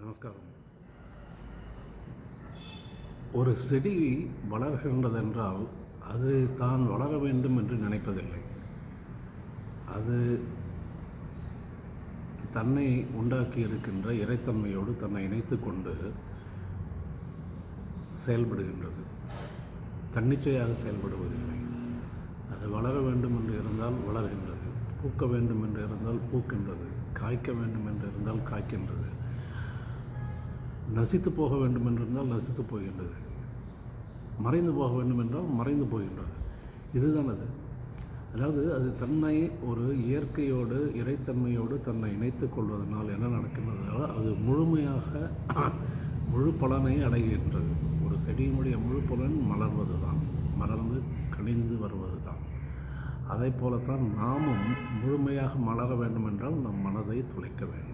நமஸ்காரம். ஒரு செடி வளர்கின்றதென்றால் அது தான் வளர வேண்டும் என்று நினைப்பதில்லை. அது தன்னை உண்டாக்கி இருக்கின்ற இறைத்தன்மையோடு தன்னை இணைத்து கொண்டு செயல்படுகின்றது. தன்னிச்சையாக செயல்படுவதில்லை. அது வளர வேண்டும் என்று இருந்தால் வளர்கின்றது, பூக்க வேண்டும் என்று இருந்தால் பூக்கின்றது, காய்க்க வேண்டும் என்று இருந்தால் காய்க்கின்றது, நசித்து போக வேண்டும் என்றிருந்தால் நசித்து போகின்றது, மறைந்து போக வேண்டும் என்றால் மறைந்து போகின்றது. இதுதான் அது. அதாவது அது தன்னை ஒரு இயற்கையோடு இறைத்தன்மையோடு தன்னை இணைத்து கொள்வதனால் என்ன நடக்கின்றதோ அது முழுமையாக முழு பலனை அடைகின்றது. ஒரு செடியினுடைய முழு பலன் மலர்வது தான், மலர்ந்து கனிந்து வருவது தான். அதை போலத்தான் நாமும் முழுமையாக மலர வேண்டுமென்றால் நம் மனதை துளைக்க வேண்டும்.